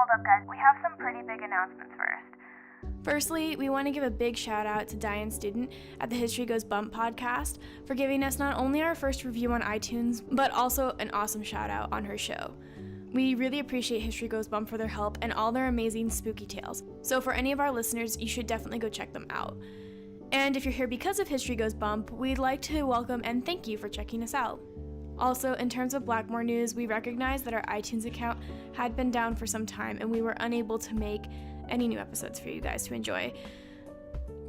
Hold up, guys. We have some pretty big announcements first. Firstly, we want to give a big shout out to Diane Student at the History Goes Bump podcast for giving us not only our first review on iTunes, but also an awesome shout out on her show. We really appreciate History Goes Bump for their help and all their amazing spooky tales. So for any of our listeners, you should definitely go check them out. And if you're here because of History Goes Bump, we'd like to welcome and thank you for checking us out. Also, in terms of Blackmore news, we recognize that our iTunes account had been down for some time and we were unable to make any new episodes for you guys to enjoy.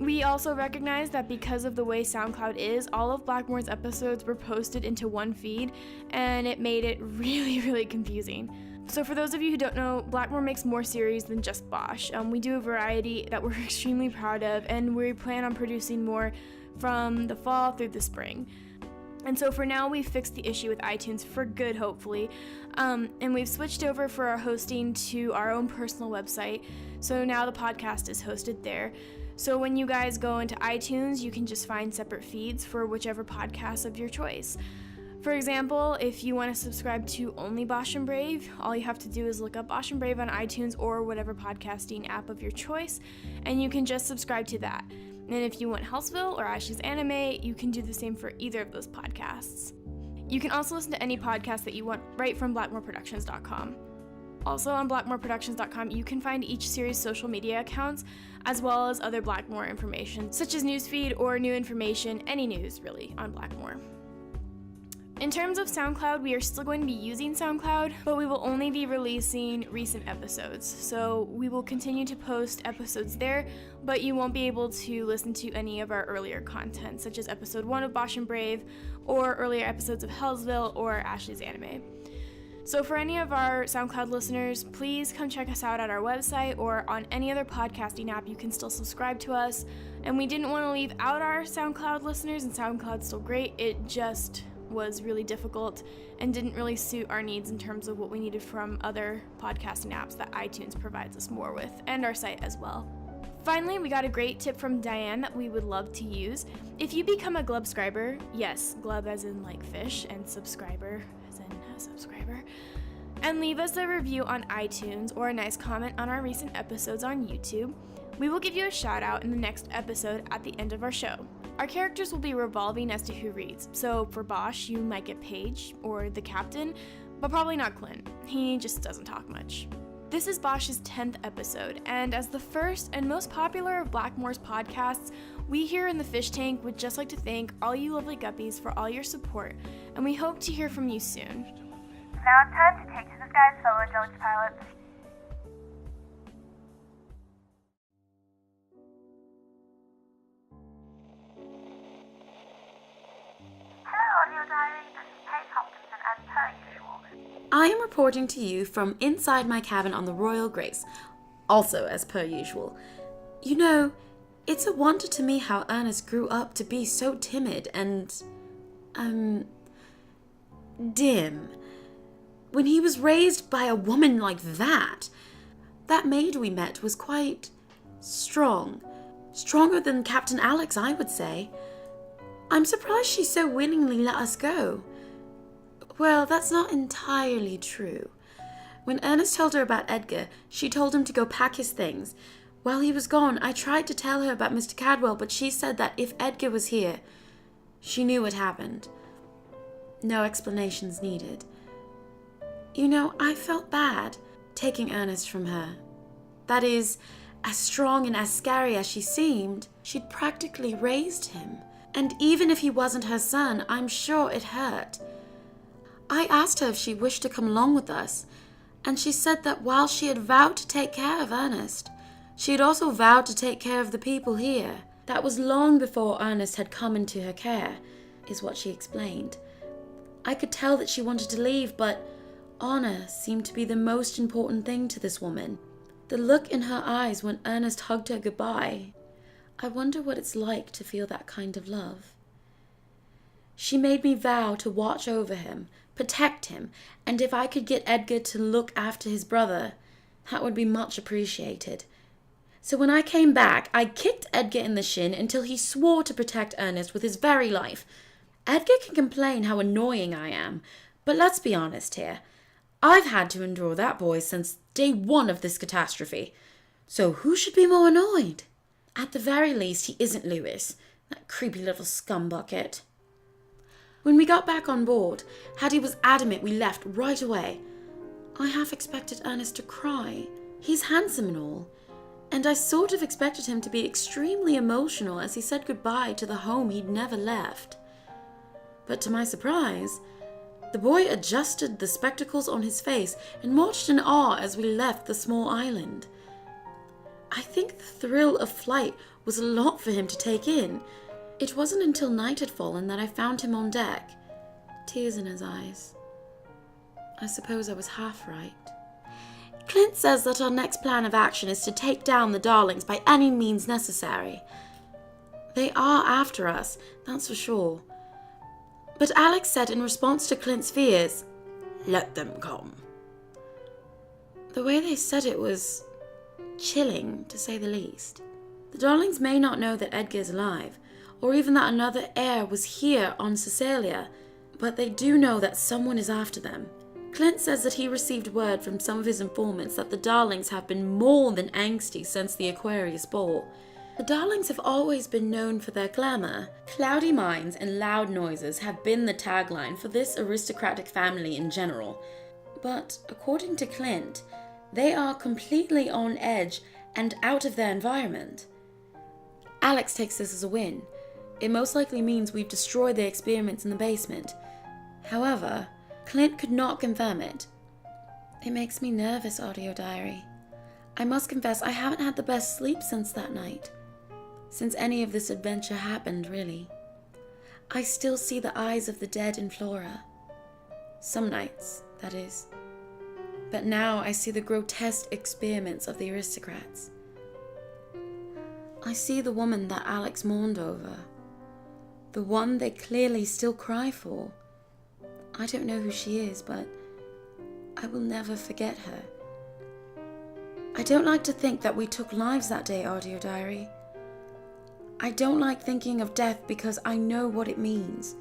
We also recognize that because of the way SoundCloud is, all of Blackmore's episodes were posted into one feed, and it made it really confusing. So for those of you who don't know, Blackmore makes more series than just Bosh. We do a variety that we're extremely proud of, and we plan on producing more from the fall through the spring. And so for now, we've fixed the issue with iTunes for good, hopefully. And we've switched over for our hosting to our own personal website. So now the podcast is hosted there. So when you guys go into iTunes, you can just find separate feeds for whichever podcast of your choice. For example, if you want to subscribe to only Bosh and Brave, all you have to do is look up Bosh and Brave on iTunes or whatever podcasting app of your choice, and you can just subscribe to that. And if you want Houseville or Ashley's Anime, you can do the same for either of those podcasts. You can also listen to any podcast that you want right from blackmoreproductions.com. Also on blackmoreproductions.com, you can find each series' social media accounts, as well as other Blackmore information, such as newsfeed or new information, any news really, on Blackmore. In terms of SoundCloud, we are still going to be using SoundCloud, but we will only be releasing recent episodes. So we will continue to post episodes there, but you won't be able to listen to any of our earlier content, such as episode 1 of Bosh and Brave, or earlier episodes of Hellsville or Ashley's Anime. So for any of our SoundCloud listeners, please come check us out at our website or on any other podcasting app. You can still subscribe to us. And we didn't want to leave out our SoundCloud listeners, and SoundCloud's still great. It just was really difficult and didn't really suit our needs in terms of what we needed from other podcasting apps that iTunes provides us more with, and our site as well. Finally, we got a great tip from Diane that we would love to use. If you become a Glubscriber, yes, Glub as in like fish, and subscriber as in subscriber, and leave us a review on iTunes or a nice comment on our recent episodes on YouTube, we will give you a shout out in the next episode at the end of our show. Our characters will be revolving as to who reads, so for Bosh, you might get Paige or the captain, but probably not Clint. He just doesn't talk much. This is Bosh's 10th episode, and as the first and most popular of Blackmore's podcasts, we here in the Fish Tank would just like to thank all you lovely guppies for all your support, and we hope to hear from you soon. Now it's time to take to the skies, fellow intelligence pilots. I am reporting to you from inside my cabin on the Royal Grace, also as per usual. You know, it's a wonder to me how Earnest grew up to be so timid and, dim. When he was raised by a woman like that maid we met was quite strong. Stronger than Captain Alex, I would say. I'm surprised she so willingly let us go. Well, that's not entirely true. When Earnest told her about Edgar, she told him to go pack his things. While he was gone, I tried to tell her about Mr. Cadwell, but she said that if Edgar was here, she knew what happened. No explanations needed. You know, I felt bad taking Earnest from her. That is, as strong and as scary as she seemed, she'd practically raised him. And even if he wasn't her son, I'm sure it hurt. I asked her if she wished to come along with us, and she said that while she had vowed to take care of Earnest, she had also vowed to take care of the people here. That was long before Earnest had come into her care, is what she explained. I could tell that she wanted to leave, but honor seemed to be the most important thing to this woman. The look in her eyes when Earnest hugged her goodbye. I wonder what it's like to feel that kind of love. She made me vow to watch over him, protect him, and if I could get Edgar to look after his brother, that would be much appreciated. So when I came back, I kicked Edgar in the shin until he swore to protect Earnest with his very life. Edgar can complain how annoying I am, but let's be honest here. I've had to endure that boy since day one of this catastrophe. So who should be more annoyed? At the very least, he isn't Lewis, that creepy little scumbucket. When we got back on board, Hattie was adamant we left right away. I half expected Earnest to cry. He's handsome and all, and I sort of expected him to be extremely emotional as he said goodbye to the home he'd never left. But to my surprise, the boy adjusted the spectacles on his face and watched in awe as we left the small island. I think the thrill of flight was a lot for him to take in. It wasn't until night had fallen that I found him on deck, tears in his eyes. I suppose I was half right. Clint says that our next plan of action is to take down the Darlings by any means necessary. They are after us, that's for sure. But Alex said in response to Clint's fears, "Let them come." The way they said it was chilling, to say the least. The Darlings may not know that Edgar's alive, or even that another heir was here on Cecilia, but they do know that someone is after them. Clint says that he received word from some of his informants that the Darlings have been more than angsty since the Aquarius Ball. The Darlings have always been known for their glamour. Cloudy minds and loud noises have been the tagline for this aristocratic family in general. But according to Clint, they are completely on edge and out of their environment. Alex takes this as a win. It most likely means we've destroyed the experiments in the basement. However, Clint could not confirm it. It makes me nervous, Audio Diary. I must confess I haven't had the best sleep since that night. Since any of this adventure happened, really. I still see the eyes of the dead in Flora. Some nights, that is. But now I see the grotesque experiments of the aristocrats. I see the woman that Alex mourned over. The one they clearly still cry for. I don't know who she is, but I will never forget her. I don't like to think that we took lives that day, Audio Diary. I don't like thinking of death because I know what it means.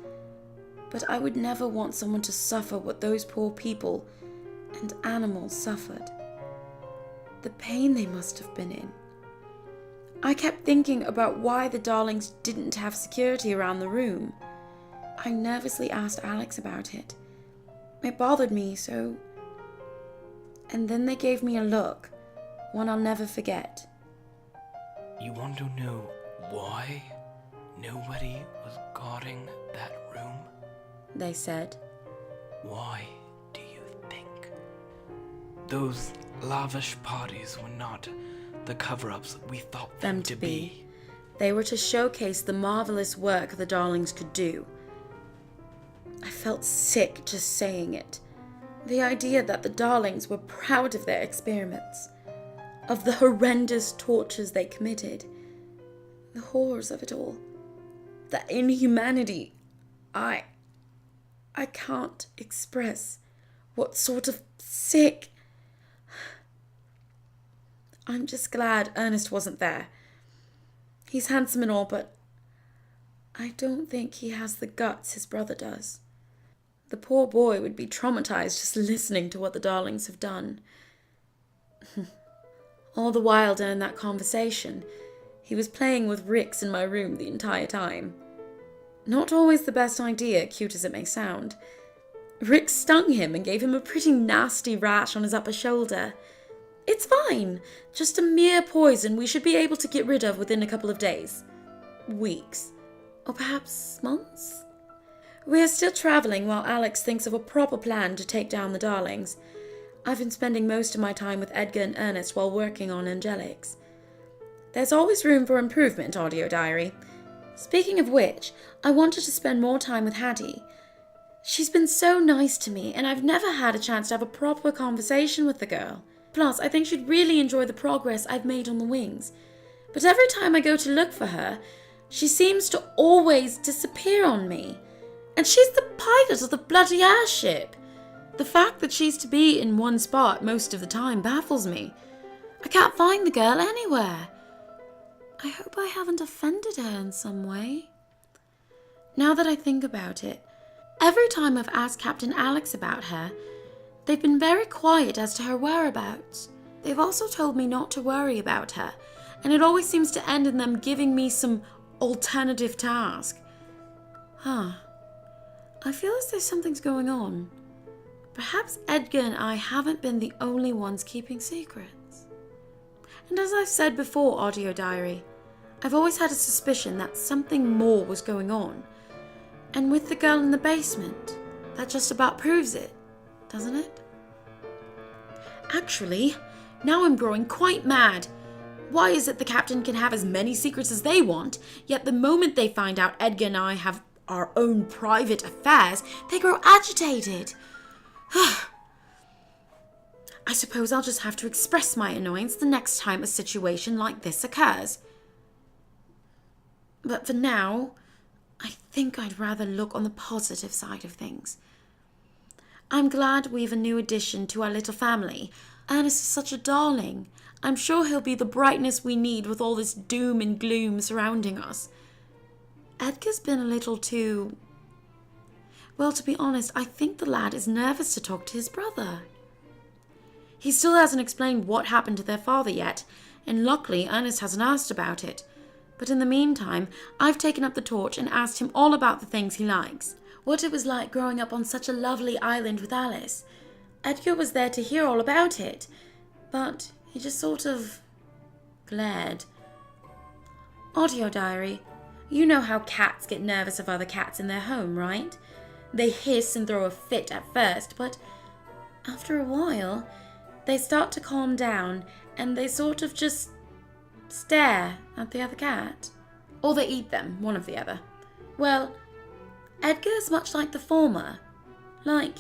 But I would never want someone to suffer what those poor people and animals suffered. The pain they must have been in. I kept thinking about why the Darlings didn't have security around the room. I nervously asked Alex about it. It bothered me so. And then they gave me a look, one I'll never forget. You want to know why nobody was guarding that room? They said. Why do you think? Those lavish parties were not the cover-ups we thought them to be. They were to showcase the marvelous work the Darlings could do. I felt sick just saying it. The idea that the Darlings were proud of their experiments, of the horrendous tortures they committed, the horrors of it all, the inhumanity. I can't express what sort of sick. I'm just glad Earnest wasn't there. He's handsome and all, but I don't think he has the guts his brother does. The poor boy would be traumatized just listening to what the Darlings have done. All the while during that conversation, he was playing with Ricks in my room the entire time. Not always the best idea, cute as it may sound. Rick stung him and gave him a pretty nasty rash on his upper shoulder. It's fine, just a mere poison we should be able to get rid of within a couple of days. Weeks. Or perhaps months? We are still travelling while Alex thinks of a proper plan to take down the Darlings. I've been spending most of my time with Edgar and Earnest while working on Angelics. There's always room for improvement, Audio Diary. Speaking of which, I wanted to spend more time with Hattie. She's been so nice to me, and I've never had a chance to have a proper conversation with the girl. Plus, I think she'd really enjoy the progress I've made on the wings. But every time I go to look for her, she seems to always disappear on me. And she's the pilot of the bloody airship. The fact that she's to be in one spot most of the time baffles me. I can't find the girl anywhere. I hope I haven't offended her in some way. Now that I think about it, every time I've asked Captain Alex about her, They've been very quiet as to her whereabouts. They've also told me not to worry about her, and it always seems to end in them giving me some alternative task. I feel as though something's going on. Perhaps Edgar and I haven't been the only ones keeping secrets. And as I've said before, Audio Diary, I've always had a suspicion that something more was going on. And with the girl in the basement, that just about proves it, doesn't it? Actually, now I'm growing quite mad. Why is it the captain can have as many secrets as they want, yet the moment they find out Edgar and I have our own private affairs, they grow agitated? I suppose I'll just have to express my annoyance the next time a situation like this occurs. But for now, I think I'd rather look on the positive side of things. I'm glad we've a new addition to our little family. Earnest is such a darling. I'm sure he'll be the brightness we need with all this doom and gloom surrounding us. Edgar's been a little too... Well, to be honest, I think the lad is nervous to talk to his brother. He still hasn't explained what happened to their father yet, and luckily Earnest hasn't asked about it. But in the meantime, I've taken up the torch and asked him all about the things he likes. What it was like growing up on such a lovely island with Alice. Edgar was there to hear all about it, but he just sort of glared. Audio Diary, you know how cats get nervous of other cats in their home, right? They hiss and throw a fit at first, but after a while, they start to calm down and they sort of just stare at the other cat. Or they eat them, one or the other. Well, Edgar is much like the former. Like,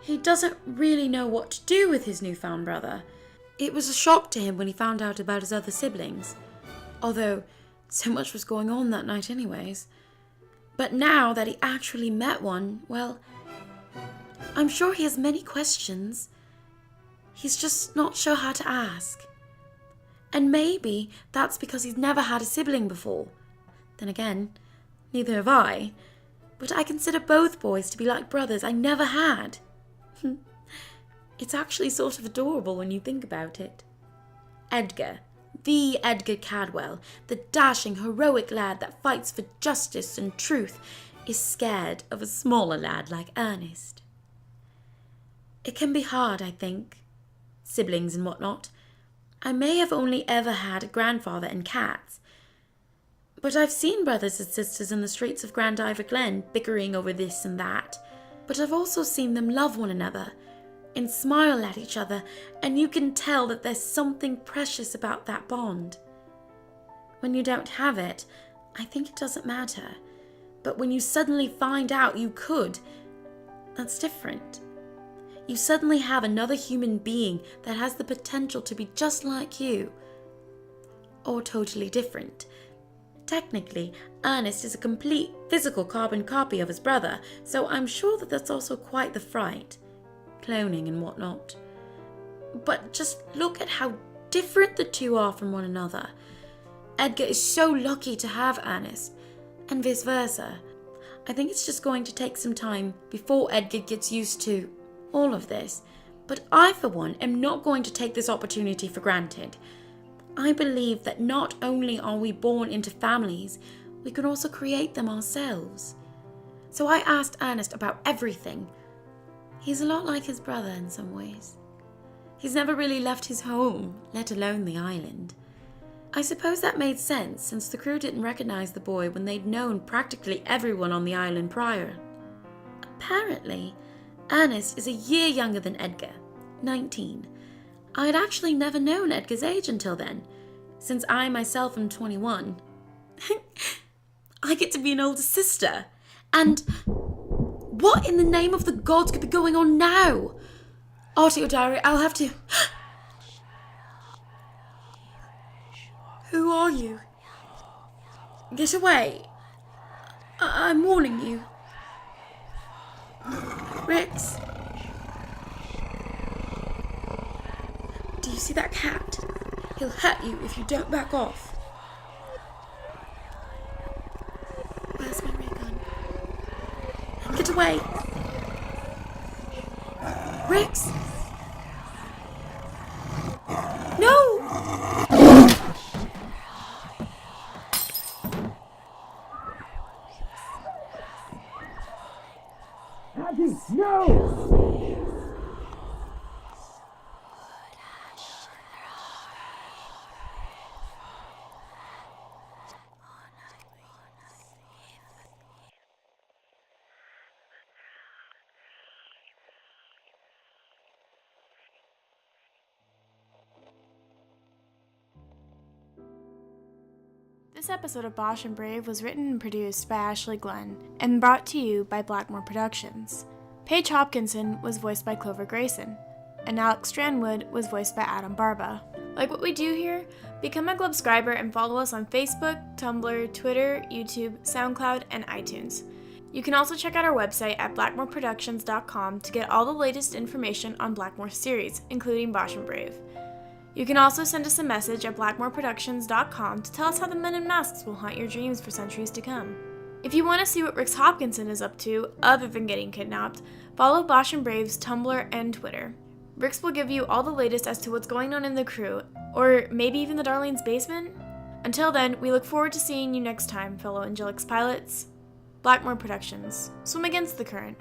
he doesn't really know what to do with his newfound brother. It was a shock to him when he found out about his other siblings. Although, so much was going on that night anyways. But now that he actually met one, well, I'm sure he has many questions. He's just not sure how to ask. And maybe that's because he's never had a sibling before. Then again, neither have I. But I consider both boys to be like brothers I never had. It's actually sort of adorable when you think about it. Edgar, the Edgar Cadwell, the dashing, heroic lad that fights for justice and truth, is scared of a smaller lad like Earnest. It can be hard, I think. Siblings and whatnot. I may have only ever had a grandfather and cats, but I've seen brothers and sisters in the streets of Grand Ivor Glen bickering over this and that. But I've also seen them love one another and smile at each other, and you can tell that there's something precious about that bond. When you don't have it, I think it doesn't matter. But when you suddenly find out you could, that's different. You suddenly have another human being that has the potential to be just like you. Or totally different. Technically, Earnest is a complete physical carbon copy of his brother, so I'm sure that that's also quite the fright. Cloning and whatnot. But just look at how different the two are from one another. Edgar is so lucky to have Earnest, and vice versa. I think it's just going to take some time before Edgar gets used to all of this, but I, for one, am not going to take this opportunity for granted. I believe that not only are we born into families, we can also create them ourselves. So I asked Earnest about everything. He's a lot like his brother in some ways. He's never really left his home, let alone the island. I suppose that made sense, since the crew didn't recognize the boy when they'd known practically everyone on the island prior. Apparently, Earnest is a year younger than Edgar, 19. I had actually never known Edgar's age until then, since I myself am 21. I get to be an older sister. And what in the name of the gods could be going on now? Audio Diary, I'll have to... Who are you? Get away. I'm warning you. Rex. Do you see that cat? He'll hurt you if you don't back off. Where's my ray gun? Get away. Rex! Please, no! This episode of Bosh and Brave was written and produced by Ashley Glenn and brought to you by Blackmore Productions. Paige Hopkinson was voiced by Clover Grayson, and Alex Strandwood was voiced by Adam Barba. Like what we do here? Become a Glubscriber and follow us on Facebook, Tumblr, Twitter, YouTube, SoundCloud, and iTunes. You can also check out our website at blackmoreproductions.com to get all the latest information on Blackmore's series, including Bosh and Brave. You can also send us a message at blackmoreproductions.com to tell us how the men in masks will haunt your dreams for centuries to come. If you want to see what Rix Hopkinson is up to, other than getting kidnapped, follow Bosh and Brave's Tumblr and Twitter. Rix will give you all the latest as to what's going on in the crew, or maybe even the Darlene's basement. Until then, we look forward to seeing you next time, fellow Angelix pilots. Blackmore Productions. Swim against the current.